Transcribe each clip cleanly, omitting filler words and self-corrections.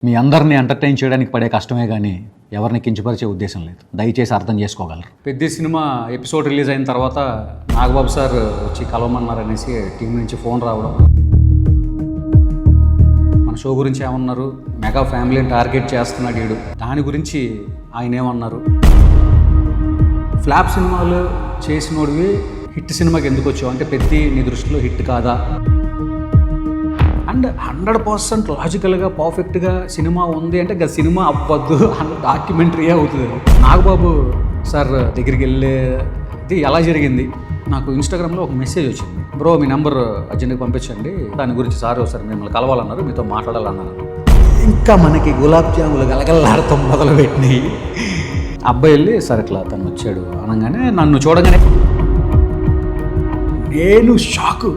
మీ అందరినీ ఎంటర్టైన్ చేయడానికి పడే కష్టమే కానీ ఎవరిని కించపరిచే ఉద్దేశం లేదు. దయచేసి అర్థం చేసుకోగలరు. పెద్ద సినిమా ఎపిసోడ్ రిలీజ్ అయిన తర్వాత నాగబాబు సార్ వచ్చి కలవమన్నారనేసి టీం నుంచి ఫోన్ రావడం, మన షో గురించి ఏమన్నారు, మెగా ఫ్యామిలీని టార్గెట్ చేస్తున్నాడు వీడు, దాని గురించి ఆయన ఏమన్నారు, ఫ్లాప్ సినిమాలు చేసినోడివి హిట్ సినిమాకి ఎందుకు వచ్చావు అంటే పెద్ద నీ దృష్టిలో హిట్ కాదా అండ్ 100% లాజికల్గా పర్ఫెక్ట్గా సినిమా ఉంది అంటే ఇక సినిమా అవ్వద్దు అన్న డాక్యుమెంటరీ అవుతుంది. నాగబాబు సార్ దగ్గరికి వెళ్ళేది ఎలా జరిగింది, నాకు ఇన్స్టాగ్రామ్లో ఒక మెసేజ్ వచ్చింది, బ్రో మీ నెంబర్ అర్జెంట్గా పంపించండి, దాని గురించి సార్ మిమ్మల్ని కలవాలన్నారు, మీతో మాట్లాడాలన్నారు. ఇంకా మనకి గులాబ్ జాములు గలగల్లాడతాం మొదలుపెట్టినాయి. అబ్బాయి వెళ్ళి సార్ ఇట్లా తను వచ్చాడు అనగానే నన్ను చూడగానే నేను షాకు.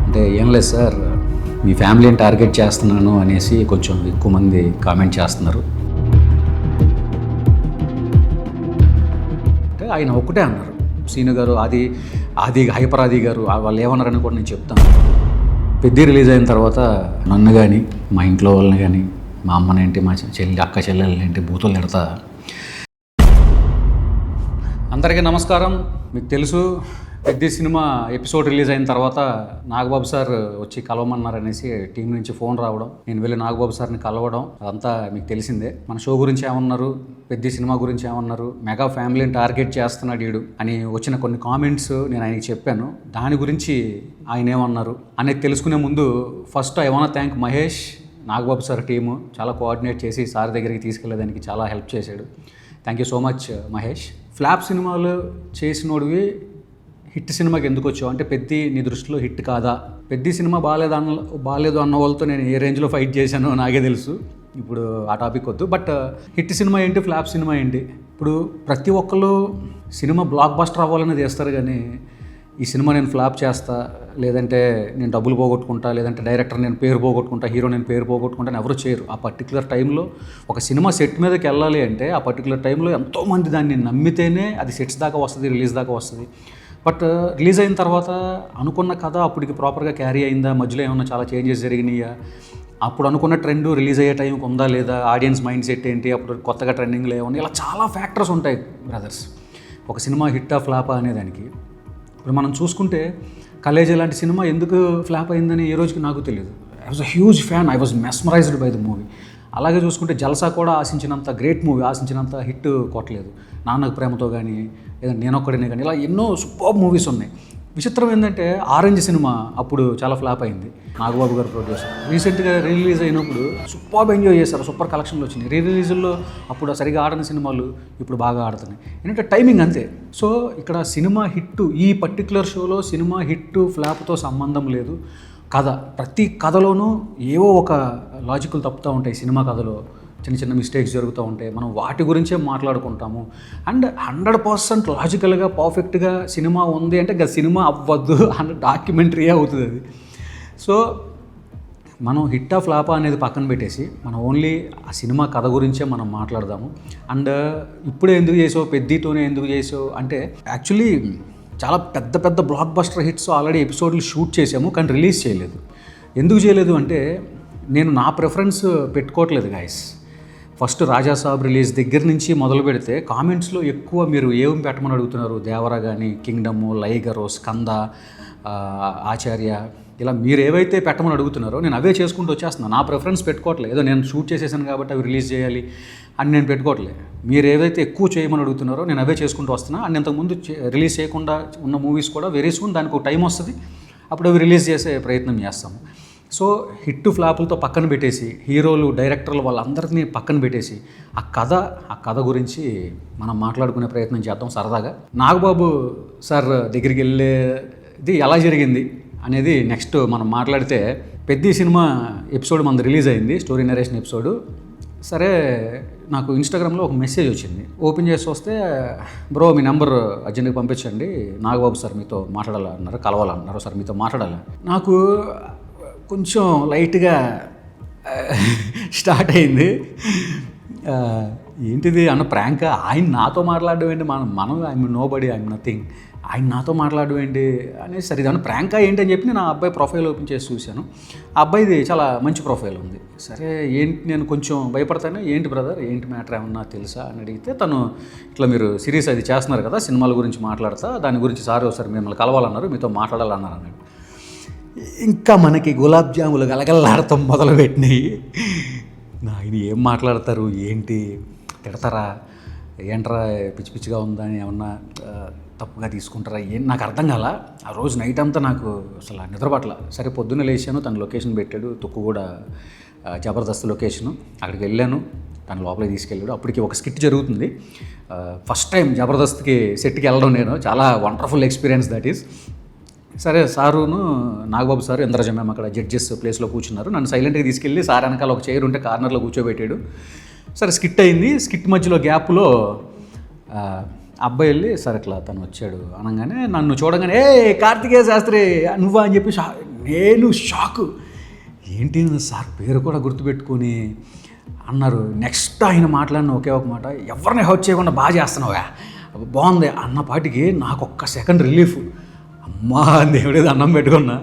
అంటే ఏం లేదు సార్, మీ ఫ్యామిలీని టార్గెట్ చేస్తున్నాను అనేసి కొంచెం ఎక్కువ మంది కామెంట్ చేస్తున్నారు అంటే ఆయన ఒక్కటే అన్నారు, సీను గారు ఆది హైపర్ ఆది గారు వాళ్ళు ఏమన్నారని కూడా నేను చెప్తాను. పెద్ద రిలీజ్ అయిన తర్వాత నన్ను కానీ మా ఇంట్లో వాళ్ళని కానీ మా అమ్మనేంటి మా అక్క చెల్లెళ్ళేంటి బూతులు తిడతా. అందరికీ నమస్కారం. మీకు తెలుసు పెద్ద సినిమా ఎపిసోడ్ రిలీజ్ అయిన తర్వాత నాగబాబు సార్ వచ్చి కలవమన్నారనేసి టీం నుంచి ఫోన్ రావడం, నేను వెళ్ళి నాగబాబు సార్ని కలవడం, అదంతా మీకు తెలిసిందే. మన షో గురించి ఏమన్నారు, పెద్ద సినిమా గురించి ఏమన్నారు, మెగా ఫ్యామిలీని టార్గెట్ చేస్తున్నాడు వీడు అని వచ్చిన కొన్ని కామెంట్స్ నేను ఆయనకి చెప్పాను. దాని గురించి ఆయన ఏమన్నారు అనేది తెలుసుకునే ముందు first I want thank Mahesh, Nagababu sir team చాలా కోఆర్డినేట్ చేసి సార్ దగ్గరికి తీసుకెళ్లేదానికి చాలా హెల్ప్ చేశాడు. Thank you so much Mahesh. Flop సినిమాలు చేసినోడివి హిట్ సినిమాకి ఎందుకు వచ్చావు అంటే పెద్ద నీ దృష్టిలో హిట్ కాదా, పెద్ద సినిమా బాగాలేదు అన్న వాళ్ళతో నేను ఏ రేంజ్లో ఫైట్ చేశానో నాకే తెలుసు. ఇప్పుడు ఆ టాపిక్ వద్దు. బట్ హిట్ సినిమా ఏంటి, ఫ్లాప్ సినిమా ఏంటి, ఇప్పుడు ప్రతి ఒక్కళ్ళు సినిమా బ్లాక్ బస్టర్ అవ్వాలని చేస్తారు కానీ ఈ సినిమా నేను ఫ్లాప్ చేస్తా, లేదంటే నేను డబ్బులు పోగొట్టుకుంటా, లేదంటే డైరెక్టర్ నేను పేరు పోగొట్టుకుంటా, హీరో నేను పేరు పోగొట్టుకుంటా అని ఎవరు చేయరు. ఆ పర్టికులర్ టైంలో ఒక సినిమా సెట్ మీదకి వెళ్ళాలి అంటే ఆ పర్టికులర్ టైంలో ఎంతోమంది దాన్ని నమ్మితేనే అది సెట్స్ దాకా వస్తుంది, రిలీజ్ దాకా వస్తుంది. బట్ రిలీజ్ అయిన తర్వాత అనుకున్న కథ అప్పటికి ప్రాపర్గా క్యారీ అయిందా, మధ్యలో ఏమన్నా చాలా చేంజెస్ జరిగినాయా, అప్పుడు అనుకున్న ట్రెండ్ రిలీజ్ అయ్యే టైంకి ఉందా లేదా, ఆడియన్స్ మైండ్ సెట్ ఏంటి, అప్పుడు కొత్తగా ట్రెండింగ్లో ఏమన్నా, ఇలా చాలా ఫ్యాక్టర్స్ ఉంటాయి బ్రదర్స్ ఒక సినిమా హిట్టా ఫ్లాపా అనేదానికి. ఇప్పుడు మనం చూసుకుంటే కలేజీ లాంటి సినిమా ఎందుకు ఫ్లాప్ అయిందని ఏ రోజుకి నాకు తెలియదు. I was a huge fan, I was mesmerised by the movie. అలాగే చూసుకుంటే జల్సా కూడా ఆశించినంత గ్రేట్ మూవీ, ఆశించినంత హిట్ కొట్టలేదు. నాన్నకు ప్రేమతో కానీ లేదంటే నేనొక్కడినే కానీ ఇలా ఎన్నో సూపర్ మూవీస్ ఉన్నాయి. విచిత్రం ఏంటంటే ఆరెంజ్ సినిమా అప్పుడు చాలా ఫ్లాప్ అయింది, నాగబాబు గారు ప్రొడ్యూసర్. రీసెంట్గా రిలీజ్ అయినప్పుడు సూపర్ ఎంజాయ్ చేశారు, సూపర్ కలెక్షన్లు వచ్చినాయి. రిలీజుల్లో అప్పుడు సరిగా ఆడని సినిమాలు ఇప్పుడు బాగా ఆడుతున్నాయి. ఏంటంటే టైమింగ్ అంతే. సో ఇక్కడ సినిమా హిట్, ఈ పర్టికులర్ షోలో సినిమా హిట్ ఫ్లాప్తో సంబంధం లేదు. కథ, ప్రతి కథలోనూ ఏవో ఒక లాజికల్ తప్పుతూ ఉంటాయి. సినిమా కథలో చిన్న చిన్న మిస్టేక్స్ జరుగుతూ ఉంటాయి, మనం వాటి గురించే మాట్లాడుకుంటాము. అండ్ 100% లాజికల్గా పర్ఫెక్ట్గా సినిమా ఉంది అంటే ఇక సినిమా అవ్వద్దు అన్న డాక్యుమెంటరీ అవుతుంది అది. సో మనం హిట్టా ఫ్లాపా అనేది పక్కన పెట్టేసి మనం ఓన్లీ ఆ సినిమా కథ గురించే మనం మాట్లాడదాము. అండ్ ఇప్పుడే ఎందుకు చేసావు, పెద్దతోనే ఎందుకు చేసావు అంటే యాక్చువల్లీ చాలా పెద్ద పెద్ద బ్లాక్ బస్టర్ హిట్స్ ఆల్రెడీ ఎపిసోడ్లు షూట్ చేసాము కానీ రిలీజ్ చేయలేదు. ఎందుకు చేయలేదు అంటే నేను నా ప్రిఫరెన్స్ పెట్టుకోవట్లేదు గాయస్. ఫస్ట్ రాజా సాబ్ రిలీజ్ దగ్గర నుంచి మొదలు పెడితే కామెంట్స్లో ఎక్కువ మీరు ఏం పెట్టమని అడుగుతున్నారు, దేవరా కానీ, కింగ్డము, లైగరు, స్కంద, ఆచార్య, ఇలా మీరు ఏవైతే పెట్టమని అడుగుతున్నారో నేను అవే చేసుకుంటూ వచ్చేస్తున్నాను. నా ప్రిఫరెన్స్ పెట్టుకోవట్లేదు, ఏదో నేను షూట్ చేసేసాను కాబట్టి అవి రిలీజ్ చేయాలి అని నేను పెట్టుకోవట్లేదు. మీరు ఏవైతే ఎక్కువ చేయమని అడుగుతున్నారో నేను అవే చేసుకుంటూ వస్తున్నా. అండ్ ఇంతకుముందు రిలీజ్ చేయకుండా ఉన్న మూవీస్ కూడా వెరీ సూన్ దానికి ఒక టైం వస్తుంది, అప్పుడు అవి రిలీజ్ చేసే ప్రయత్నం చేస్తాము. సో హిట్ ఫ్లాపులతో పక్కన పెట్టేసి హీరోలు, డైరెక్టర్లు వాళ్ళందరినీ పక్కన పెట్టేసి ఆ కథ గురించి మనం మాట్లాడుకునే ప్రయత్నం చేద్దాం సరదాగా. నాగబాబు సార్ దగ్గరికి వెళ్ళేది ఎలా జరిగింది అనేది నెక్స్ట్ మనం మాట్లాడితే, పెద్ద సినిమా ఎపిసోడ్ మనది రిలీజ్ అయింది, స్టోరీ నరేషన్ ఎపిసోడు. సరే నాకు ఇన్స్టాగ్రామ్లో ఒక మెసేజ్ వచ్చింది, ఓపెన్ చేసి వస్తే బ్రో మీ నెంబర్ అర్జెంట్గా పంపించండి, నాగబాబు సార్ మీతో మాట్లాడాలన్నారు, కలవాలన్నారు, సార్ మీతో మాట్లాడాలి. నాకు కొంచెం లైట్గా స్టార్ట్ అయింది, ఏంటిది అన్న ప్రాంక్, ఆయన నాతో మాట్లాడడం ఏంటి, మనం I'm nobody, I'm nothing, ఆయన నాతో మాట్లాడడం ఏంటి అనేసి సరే ఇదన్నా ప్రాంకా ఏంటి అని చెప్పి నేను ఆ అబ్బాయి ప్రొఫైల్ ఓపెన్ చేసి చూశాను. ఆ అబ్బాయిది చాలా మంచి ప్రొఫైల్ ఉంది. సరే ఏంటి నేను కొంచెం భయపడతాను, ఏంటి బ్రదర్ ఏంటి మ్యాటర్ ఏమన్నా తెలుసా అని అడిగితే తను ఇట్లా మీరు సిరీస్ అది చేస్తున్నారు కదా, సినిమాల గురించి మాట్లాడతా, దాని గురించి ఒకసారి మిమ్మల్ని కలవాలన్నారు, మీతో మాట్లాడాలన్నారు అన్నాడు. ఇంకా మనకి గులాబ్ జాములు గలగల్లాడతాం మొదలుపెట్టినాయి. ఆయన ఏం మాట్లాడతారు, ఏంటి తిడతారా, ఏంట్రా పిచ్చి పిచ్చిగా ఉందా అని ఏమన్నా తప్పుగా తీసుకుంటారా, ఏం నాకు అర్థం కాల. ఆ రోజు నైట్ అంతా నాకు అసలు నిద్రపట్ల. సరే పొద్దున్న లేచాను, తను లొకేషన్ పెట్టాడు, తుక్కు కూడా జబర్దస్త్ లొకేషను. అక్కడికి వెళ్ళాను, తను లోపలికి తీసుకెళ్ళాడు. అప్పటికి ఒక స్కిట్ జరుగుతుంది. ఫస్ట్ టైం జబర్దస్త్కి సెట్కి వెళ్ళడం నేను, చాలా వండర్ఫుల్ ఎక్స్పీరియన్స్ దట్ ఈస్. సరే సారును నాగబాబు సార్ ఇంద్రజ మేము అక్కడ జడ్జెస్ ప్లేస్లో కూర్చున్నారు. నన్ను సైలెంట్గా తీసుకెళ్ళి సార్ వెనకాల ఒక చైర్ ఉంటే కార్నర్లో కూర్చోబెట్టాడు. సరే స్కిట్ అయింది. స్కిట్ మధ్యలో గ్యాప్లో అబ్బాయి వెళ్ళి సార్ ఇట్లా తను వచ్చాడు అనగానే నన్ను చూడగానే ఏ కార్తికేయ శాస్త్రి నువ్వా అని చెప్పి నేను షాకు. ఏంటి సార్ పేరు కూడా గుర్తుపెట్టుకొని అన్నారు. నెక్స్ట్ ఆయన మాట్లాడిన ఒకే ఒక మాట, ఎవరిని హౌట్ చేయకుండా బాగా చేస్తున్నావా, బాగుంది అన్నపాటికి నాకు ఒక్క సెకండ్ రిలీఫ్. అమ్మా దేవుడేది అన్నం పెట్టుకున్నా.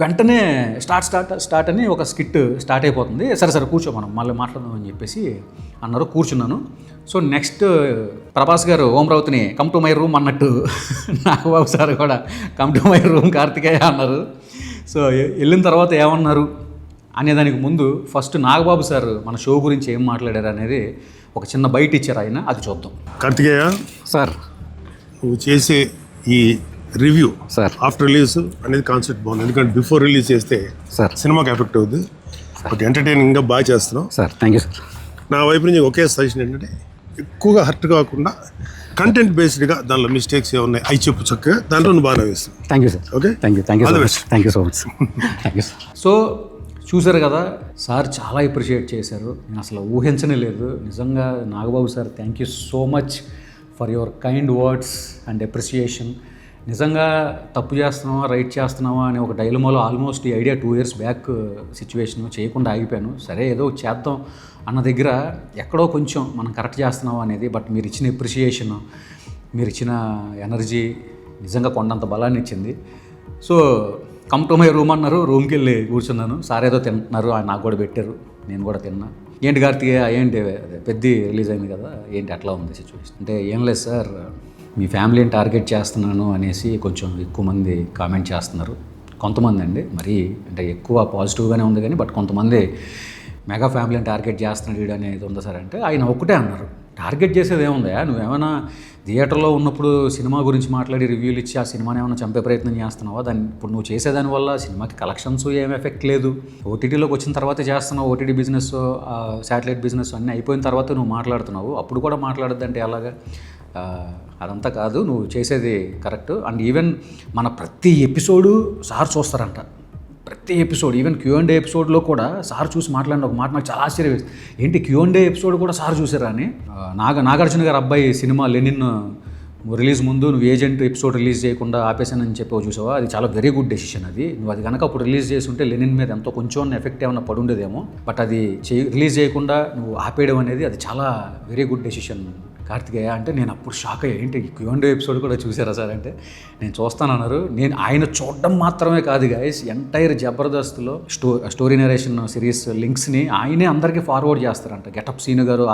వెంటనే స్టార్ట్ అని ఒక స్కిట్ స్టార్ట్ అయిపోతుంది. సరే కూర్చో మనం మళ్ళీ మాట్లాడదాం అని చెప్పేసి అన్నారు. కూర్చున్నాను. సో నెక్స్ట్ ప్రభాస్ గారు ఓమరావుతిని కమ్ టు మై రూమ్ అన్నట్టు నాగబాబు సార్ కూడా come to my room Karthikeya అన్నారు. సో వెళ్ళిన తర్వాత ఏమన్నారు అనేదానికి ముందు ఫస్ట్ నాగబాబు సార్ మన షో గురించి ఏం మాట్లాడారు అనేది ఒక చిన్న బయట ఇచ్చారు ఆయన, అది చూద్దాం. కార్తికేయ సార్, నువ్వు చేసే ఈ రివ్యూ సార్ ఆఫ్టర్ రిలీజ్ అనేది కాన్సెప్ట్ బాగుంది. ఎందుకంటే బిఫోర్ రిలీజ్ చేస్తే సార్ సినిమాకి ఎఫెక్ట్ అవుతుంది. ఒక ఎంటర్టైనింగ్గా బాగా చేస్తున్నావు సార్. Thank you sir. నా వైపు నుంచి ఒకే సజెషన్ ఏంటంటే ఎక్కువగా హర్ట్ కాకుండా కంటెంట్ బేస్డ్గా దానిలో మిస్టేక్స్ ఏమున్నాయి అవి చెప్పు చక్కగా, దాంట్లో నువ్వు బాగా వేస్తావు. Thank you sir. Okay, thank you so much. Thank you sir. So చూసారు కదా, సార్ చాలా అప్రిషియేట్ చేశారు. నేను అసలు ఊహించనే లేదు నిజంగా. Nagababu sir, thank you so much for your kind words and appreciation. నిజంగా తప్పు చేస్తున్నావా రైట్ చేస్తున్నావా అనే ఒక డైలమాలో ఆల్మోస్ట్ ఈ ఐడియా 2 years బ్యాక్ సిచ్యువేషన్ చేయకుండా ఆగిపోయాను. సరే ఏదో చేద్దాం అన్న దగ్గర ఎక్కడో కొంచెం మనం కరెక్ట్ చేస్తున్నావా అనేది. బట్ మీరు ఇచ్చిన అప్రిషియేషన్, మీరు ఇచ్చిన ఎనర్జీ నిజంగా కొండంత బలాన్ని ఇచ్చింది. So come to my room అన్నారు, రూమ్కి వెళ్ళి కూర్చున్నాను. సార్ ఏదో తింటున్నారు, ఆయన నాకు కూడా పెట్టారు, నేను కూడా తిన్నా. ఏంటి కార్తికేయ ఏంటి పెద్ద రిలీజ్ అయింది కదా, ఏంటి అట్లా ఉంది సిచ్యువేషన్ అంటే, ఏం లేదు సార్ మీ ఫ్యామిలీని టార్గెట్ చేస్తున్నాను అనేసి కొంచెం ఎక్కువ మంది కామెంట్ చేస్తున్నారు. కొంతమంది అండి, మరీ అంటే ఎక్కువ పాజిటివ్గానే ఉంది కానీ, బట్ కొంతమంది మెగా ఫ్యామిలీని టార్గెట్ చేస్తున్నాడు అనేది ఉంది సార్ అంటే. ఆయన ఒక్కటే అన్నారు, టార్గెట్ చేసేది ఏముందా, నువ్వేమైనా థియేటర్లో ఉన్నప్పుడు సినిమా గురించి మాట్లాడి రివ్యూలు ఇచ్చి ఆ సినిమాని ఏమైనా చంపే ప్రయత్నం చేస్తున్నావా, దాన్ని ఇప్పుడు నువ్వు చేసేదానివల్ల సినిమాకి కలెక్షన్స్ ఏం ఎఫెక్ట్ లేదు. ఓటీటీలోకి వచ్చిన తర్వాతే చేస్తున్నావు, ఓటీటీ బిజినెస్ శాటిలైట్ బిజినెస్ అన్నీ అయిపోయిన తర్వాత నువ్వు మాట్లాడుతున్నావు, అప్పుడు కూడా మాట్లాడద్దంటే ఎలాగా, అదంతా కాదు, నువ్వు చేసేది కరెక్ట్. అండ్ ఈవెన్ మన ప్రతి ఎపిసోడు సార్ చూస్తారంట, ప్రతి ఎపిసోడ్ ఈవెన్ Q&A ఎపిసోడ్లో కూడా సార్ చూసి మాట్లాడిన ఒక మాట నాకు చాలా ఆశ్చర్యం వేసింది. ఏంటి Q&A ఎపిసోడ్ కూడా సార్ చూసారా అని. నాగార్జున గారు అబ్బాయి సినిమా లెనిన్ రిలీజ్ ముందు నువ్వు ఏజెంట్ ఎపిసోడ్ రిలీజ్ చేయకుండా ఆపేసానని చెప్పి చూసావా, అది చాలా వెరీ గుడ్ డెసిషన్. అది నువ్వు అది కనుక అప్పుడు రిలీజ్ చేసి ఉంటే లెనిన్ మీద ఎంతో కొంచెం ఎఫెక్ట్ ఏమైనా పడుండేదేమో. బట్ అది రిలీజ్ చేయకుండా నువ్వు ఆపేయడం అనేది అది చాలా వెరీ గుడ్ డెసిషన్ కార్తికేయ అంటే. నేను అప్పుడు షాక్ అయ్యా, ఏంటి Q&A ఎపిసోడ్ కూడా చూసారా సార్ అంటే. నేను చూస్తానన్నారు. నేను ఆయన చూడడం మాత్రమే కాదు గైస్, ఎంటైర్ జబర్దస్త్లో స్టోరీ నరేషన్ సిరీస్ లింక్స్ని ఆయనే అందరికీ ఫార్వర్డ్ చేస్తారంట. గెటప్ సీను గారు,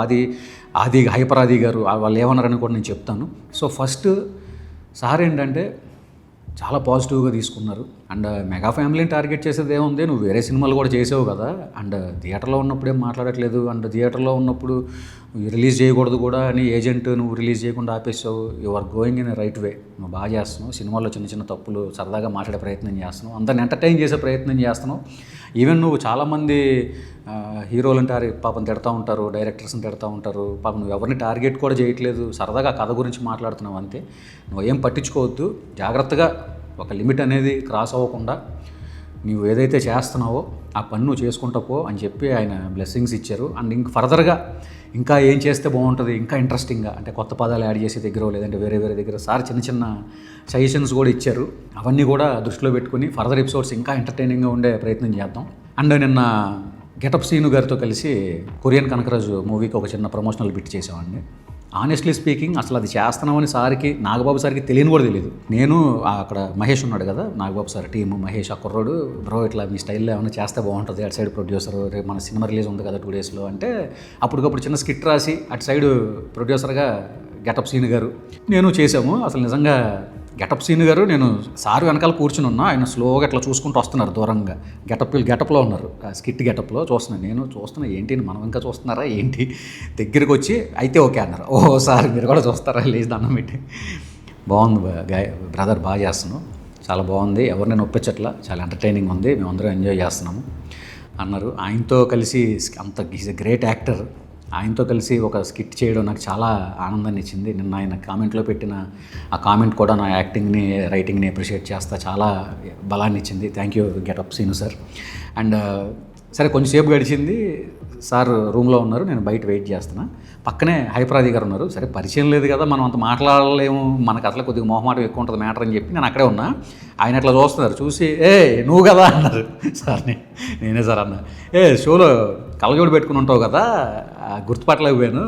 ఆది హైపర్ ఆది గారు, వాళ్ళు ఏమన్నారని కూడా నేను చెప్తాను. సో ఫస్ట్ సార్ ఏంటంటే చాలా పాజిటివ్గా తీసుకున్నారు. అండ్ మెగా ఫ్యామిలీని టార్గెట్ చేసేది ఏముంది, నువ్వు వేరే సినిమాలు కూడా చేసావు కదా, అండ్ థియేటర్లో ఉన్నప్పుడు ఏం మాట్లాడట్లేదు, అండ్ థియేటర్లో ఉన్నప్పుడు రిలీజ్ చేయకూడదు కూడా అని ఏజెంట్ నువ్వు రిలీజ్ చేయకుండా ఆపేసావు. You are going in right way, నువ్వు బాగా చేస్తున్నావు. సినిమాల్లో చిన్న చిన్న తప్పులు సరదాగా మాట్లాడే ప్రయత్నం చేస్తున్నావు, అందరిని ఎంటర్టైన్ చేసే ప్రయత్నం చేస్తున్నావు. ఈవెన్ నువ్వు చాలామంది హీరోలను పాపం తిడతా ఉంటారు, డైరెక్టర్స్ని తిడతా ఉంటారు, పాపం నువ్వు ఎవరిని టార్గెట్ కూడా చేయట్లేదు, సరదాగా కథ గురించి మాట్లాడుతున్నావు అంతే. నువ్వు ఏం పట్టించుకోవద్దు, జాగ్రత్తగా ఒక లిమిట్ అనేది క్రాస్ అవ్వకుండా నువ్వు ఏదైతే చేస్తున్నావో ఆ పని నువ్వు చేసుకుంటా పో అని చెప్పి ఆయన బ్లెస్సింగ్స్ ఇచ్చారు. అండ్ ఇంక ఫర్దర్గా ఇంకా ఏం చేస్తే బాగుంటుంది, ఇంకా ఇంట్రెస్టింగ్గా అంటే కొత్త పదాలు యాడ్ చేసే దగ్గర లేదంటే వేరే దగ్గర సార్ చిన్న చిన్న సజెషన్స్ కూడా ఇచ్చారు. అవన్నీ కూడా దృష్టిలో పెట్టుకుని ఫర్దర్ ఎపిసోడ్స్ ఇంకా ఎంటర్టైనింగ్గా ఉండే ప్రయత్నం చేద్దాం. అండ్ నిన్న గెటప్ సీను గారితో కలిసి కొరియన్ కనకరాజు మూవీకి ఒక చిన్న ప్రమోషనల్ బిట్ చేసామండి. ఆనెస్ట్లీ స్పీకింగ్ అసలు అది చేస్తున్నామని సార్కి, నాగబాబు సార్కి తెలియని కూడా తెలియదు. నేను అక్కడ మహేష్ ఉన్నాడు కదా, నాగబాబు సార్ టీము, మహేష్ ఆ కుర్రోడు, బ్రో ఇట్లా మీ స్టైల్లో ఏమైనా చేస్తే బాగుంటుంది, అటు సైడ్ ప్రొడ్యూసర్, రేపు మన సినిమా రిలీజ్ ఉంది కదా 2 డేస్లో అంటే, అప్పటికప్పుడు చిన్న స్కిట్ రాసి అటు సైడ్ ప్రొడ్యూసర్గా గెటప్ సీన్ గారు నేను చేసాము. అసలు నిజంగా గెటప్ సీన్ గారు, నేను సార్ వెనకాల కూర్చుని ఉన్నా, ఆయన స్లోగా ఇట్లా చూసుకుంటూ వస్తున్నారు దూరంగా, గెటప్లో ఉన్నారు, స్కిట్ గెటప్లో చూస్తున్నాను. నేను చూస్తున్నా ఏంటి మనం ఇంకా చూస్తున్నారా ఏంటి, దగ్గరికి వచ్చి అయితే ఓకే అన్నారు. ఓ సార్ మీరు కూడా చూస్తారా, లేచి దండం పెట్టి. బాగుంది బ్రదర్, బాగా చేస్తున్నావు, చాలా బాగుంది, ఎవరిని నొప్పించట్లా, చాలా ఎంటర్టైనింగ్ ఉంది, మేమందరం ఎంజాయ్ చేస్తున్నాము అన్నారు. ఆయనతో కలిసి అంత ఈజ్ ఎ గ్రేట్ యాక్టర్, ఆయనతో కలిసి ఒక స్కిట్ చేయడం నాకు చాలా ఆనందాన్ని ఇచ్చింది. నిన్న ఆయన కామెంట్లో పెట్టిన ఆ కామెంట్ కూడా నా యాక్టింగ్ని, రైటింగ్ని అప్రిషియేట్ చేస్తా చాలా బలాన్ని ఇచ్చింది. Thank you getup Seenu sir. And సరే కొంచెంసేపు గడిచింది, సార్ రూమ్లో ఉన్నారు, నేను బయట వెయిట్ చేస్తున్నా. పక్కనే హైపరాది గారు ఉన్నారు. సరే పరిచయం లేదు కదా, మనం అంత మాట్లాడలేము, మనకు అసలు కొద్దిగా మొహమాటం ఎక్కువ ఉంటుంది మ్యాటర్ అని చెప్పి నేను అక్కడే ఉన్నా. ఆయన అట్లా చూస్తున్నారు, చూసి నువ్వు కదా అన్నారు సార్ని. నేనే సార్ అన్నా. షోలో కళ్ళజోడు పెట్టుకుని ఉంటావు కదా, గుర్తుపట్టలేకపోయాను,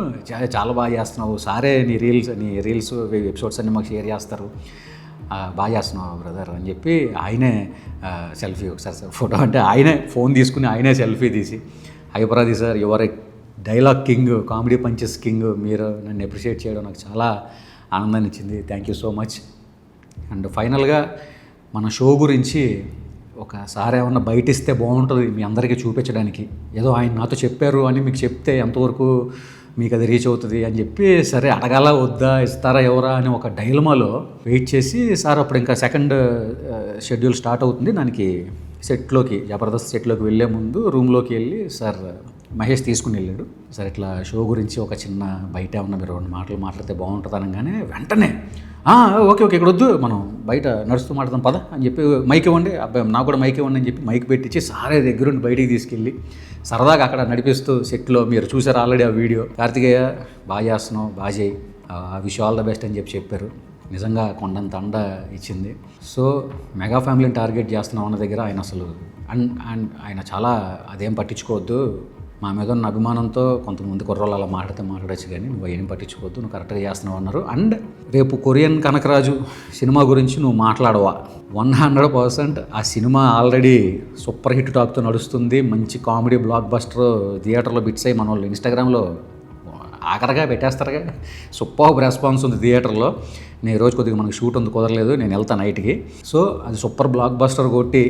చాలా బాగా చేస్తున్నావు, సారే నీ రీల్స్ ఎపిసోడ్స్ అన్నీ మాకు షేర్ చేస్తారు, బాగా చేస్తున్నావు బ్రదర్ అని చెప్పి ఆయనే సెల్ఫీ, ఒకసారి ఫోటో అంటే ఆయనే ఫోన్ తీసుకుని ఆయనే సెల్ఫీ తీసి, Hyper Aadi sir your A dialogue king, comedy punches king, మీరు నన్ను అప్రిషియేట్ చేయడం నాకు చాలా ఆనందాన్ని ఇచ్చింది, thank you so much. And ఫైనల్గా మన షో గురించి ఒకసారి ఏమన్నా బయట ఇస్తే బాగుంటుంది మీ అందరికీ చూపించడానికి, ఏదో ఆయన నాతో చెప్పారు అని మీకు చెప్తే ఎంతవరకు మీకు అది రీచ్ అవుతుంది అని చెప్పి, సరే అడగాల వద్దా, ఇస్తారా ఎవరా అని ఒక డైలమాలో వెయిట్ చేసి, సార్ అప్పుడు ఇంకా సెకండ్ షెడ్యూల్ స్టార్ట్ అవుతుంది, దానికి సెట్లోకి, జబర్దస్త్ సెట్లోకి వెళ్ళే ముందు రూమ్లోకి వెళ్ళి సార్ మహేష్ తీసుకుని వెళ్ళాడు. సరే ఇట్లా షో గురించి ఒక చిన్న బయట ఏమన్నా మీరు 2 మాటలు మాట్లాడితే బాగుంటుంది అనగానే వెంటనే ఓకే ఇక్కడ వద్దు, మనం బయట నడుస్తూ మాట్లాడదాం పద అని చెప్పి మైక్ ఇవ్వండి, అబ్బాయి నాకు కూడా మైక్ ఇవ్వండి అని చెప్పి మైక్ పెట్టించి సారే దగ్గరుండి బయటికి తీసుకెళ్ళి సరదాగా అక్కడ నడిపిస్తూ సెట్లో, మీరు చూసారు ఆల్రెడీ ఆ వీడియో, కార్తికేయ బాగా చేస్తున్నావు, బాగా చేయి, విష్ ఆల్ ద బెస్ట్ అని చెప్పారు. నిజంగా కొండంత అండ ఇచ్చింది. సో మెగా ఫ్యామిలీని టార్గెట్ చేస్తున్నాం అన్న దగ్గర ఆయన అసలు అండ్ ఆయన చాలా అదేం పట్టించుకోవద్దు, మా మీద ఉన్న అభిమానంతో కొంతమంది కుర్రోళ్ళు అలా మాట్లాడచ్చు, కానీ నువ్వు ఏం పట్టించుకోవద్దు, నువ్వు కరెక్ట్గా చేస్తున్నావు అన్నారు. అండ్ రేపు కొరియన్ కనకరాజు సినిమా గురించి నువ్వు మాట్లాడవా, 100% ఆ సినిమా ఆల్రెడీ సూపర్ హిట్ టాక్తో నడుస్తుంది, మంచి కామెడీ బ్లాక్ బస్టర్, థియేటర్లో బిట్స్ అయ్యి మన వాళ్ళు ఇన్స్టాగ్రామ్లో ఆఖరిగా పెట్టేస్తారుగా, సూపర్ రెస్పాన్స్ ఉంది థియేటర్లో. నేను రోజు కొద్దిగా మనకు షూట్ ఉంది, కుదరలేదు, నేను వెళ్తాను నైట్కి. సో అది సూపర్ బ్లాక్ బస్టర్ కొట్టి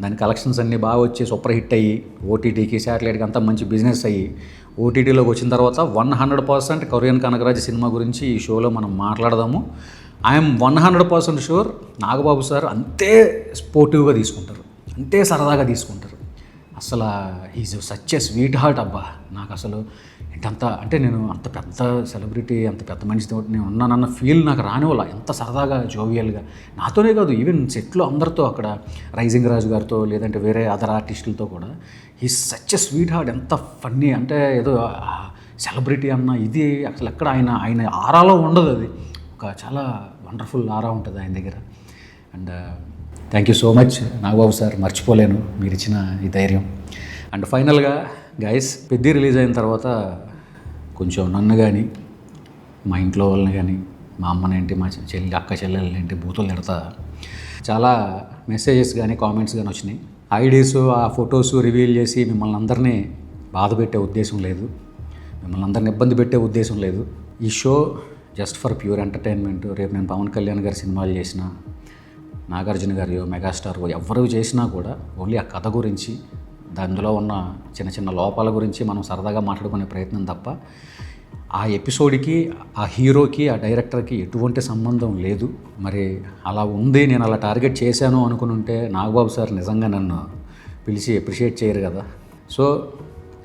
దాని కలెక్షన్స్ అన్నీ బాగా వచ్చి సూపర్ హిట్ అయ్యి ఓటీటీకి, శాటిలైట్కి అంతా మంచి బిజినెస్ అయ్యి ఓటీటీలోకి వచ్చిన తర్వాత 100% కొరియన్ కనకరాజు సినిమా గురించి ఈ షోలో మనం మాట్లాడదాము. ఐఎమ్ 100% షూర్ నాగబాబు సార్ అంతే స్పోర్టివ్గా తీసుకుంటారు, అంతే సరదాగా తీసుకుంటారు. అసలు is such a sweet heart అబ్బా. నాకు అసలు ఏంటంత అంటే నేను అంత పెద్ద సెలబ్రిటీ, అంత పెద్ద మనిషితో నేను ఉన్నానన్న ఫీల్ నాకు రానివ్వాల. ఎంత సరదాగా జోవియల్గా, నాతోనే కాదు ఈవెన్ సెట్లో అందరితో, అక్కడ రైజింగ్ రాజు గారితో లేదంటే వేరే అదర్ ఆర్టిస్టులతో కూడా is such a sweet heart. ఎంత ఫన్నీ అంటే ఏదో సెలబ్రిటీ అన్న ఇది అసలు ఎక్కడ ఆయన ఆరాలో ఉండదు, అది ఒక చాలా వండర్ఫుల్ ఆరా ఉంటుంది ఆయన దగ్గర. And thank you so much Nagababu sir, మర్చిపోలేను మీరు ఇచ్చిన ఈ ధైర్యం. అండ్ ఫైనల్గా గైస్, పెద్ద రిలీజ్ అయిన తర్వాత కొంచెం నన్ను కానీ, మా ఇంట్లో వాళ్ళని కానీ, మా అమ్మనేంటి, మా అక్క చెల్లెళ్ళేంటి బూతులు తిడతా చాలా మెసేజెస్ కానీ కామెంట్స్ కానీ వచ్చినాయి. ఐడీస్, ఆ ఫొటోస్ రివీల్ చేసి మిమ్మల్ని అందరినీ బాధ పెట్టే ఉద్దేశం లేదు, మిమ్మల్ని అందరిని ఇబ్బంది పెట్టే ఉద్దేశం లేదు. ఈ show just for pure entertainment. రేపు నేను పవన్ కళ్యాణ్ గారి సినిమాలు చేసిన, నాగార్జున గారియో, మెగాస్టార్ ఎవరు చేసినా కూడా ఓన్లీ ఆ కథ గురించి, అందులో ఉన్న చిన్న చిన్న లోపాల గురించి మనం సరదాగా మాట్లాడుకునే ప్రయత్నం తప్ప ఆ ఎపిసోడ్కి, ఆ హీరోకి, ఆ డైరెక్టర్కి ఎటువంటి సంబంధం లేదు. మరి అలా ఉంది, నేను అలా టార్గెట్ చేశాను అనుకుని ఉంటే నాగబాబు సార్ నిజంగా నన్ను పిలిచి అప్రిషియేట్ చేయరు కదా. సో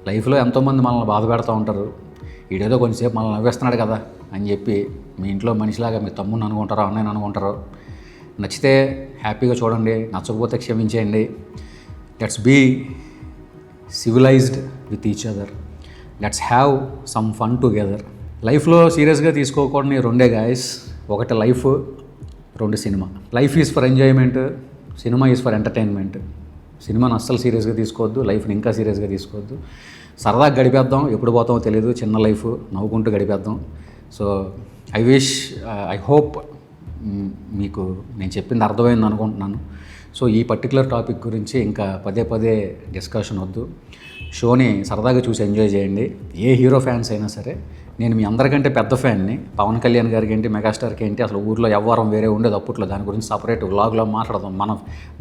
లైఫ్లో ఎంతోమంది మనల్ని బాధ పెడతా ఉంటారు, వీడేదో కొంచెంసేపు మనల్ని నవ్వేస్తున్నాడు కదా అని చెప్పి మీ ఇంట్లో మనిషిలాగా మీ తమ్ముని అనుకుంటారో, అన్నయ్యని అనుకుంటారో. నచ్చితే హ్యాపీగా చూడండి, నచ్చకపోతే క్షమించేయండి. Let's be civilised with each other, let's have some fun together. లైఫ్లో సీరియస్గా తీసుకోకూడని 2 guys, 1 life, 2 cinema. Life is for enjoyment, cinema is for entertainment. సినిమాని అస్సలు సీరియస్గా తీసుకోవద్దు, లైఫ్ని ఇంకా సీరియస్గా తీసుకోవద్దు. సరదాగా గడిపేద్దాం, ఎప్పుడు పోతామో తెలియదు, చిన్న లైఫ్, నవ్వుకుంటూ గడిపేద్దాం. సో ఐ హోప్ మీకు నేను చెప్పింది అర్థమైంది అనుకుంటున్నాను. సో ఈ పర్టికులర్ టాపిక్ గురించి ఇంకా పదే డిస్కషన్ వద్దు. షోని సరదాగా చూసి ఎంజాయ్ చేయండి. ఏ హీరో ఫ్యాన్స్ అయినా సరే, నేను మీ అందరికంటే పెద్ద ఫ్యాన్ని. పవన్ కళ్యాణ్ గారికి ఏంటి, మెగాస్టార్కి ఏంటి, అసలు ఊర్లో ఎవ్వరం వేరే ఉండేది అప్పట్లో. దాని గురించి సపరేట్ వ్లాగ్లో మాట్లాడదాం.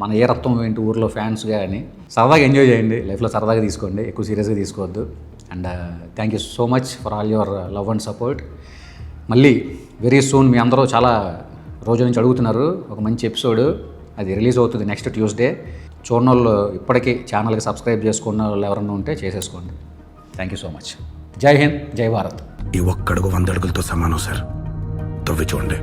మన ఏ రక్తం ఏంటి ఊర్లో ఫ్యాన్స్గా అని. సరదాగా ఎంజాయ్ చేయండి, లైఫ్లో సరదాగా తీసుకోండి, ఎక్కువ సీరియస్గా తీసుకోవద్దు. And thank you so much for all your love and support. మళ్ళీ వెరీ సూన్ మీ అందరూ చాలా రోజుల నుంచి అడుగుతున్నారు ఒక మంచి ఎపిసోడ్, అది రిలీజ్ అవుతుంది నెక్స్ట్ ట్యూస్డే. చూడని వాళ్ళు ఇప్పటికీ ఛానల్కి సబ్స్క్రైబ్ చేసుకున్న వాళ్ళు ఎవరన్నా ఉంటే చేసేసుకోండి. Thank you so much. జై హింద్, జై భారత్. ఈ ఒక్కడుగు 100 అడుగులతో సమానం సార్. తవ్వి చూడండి.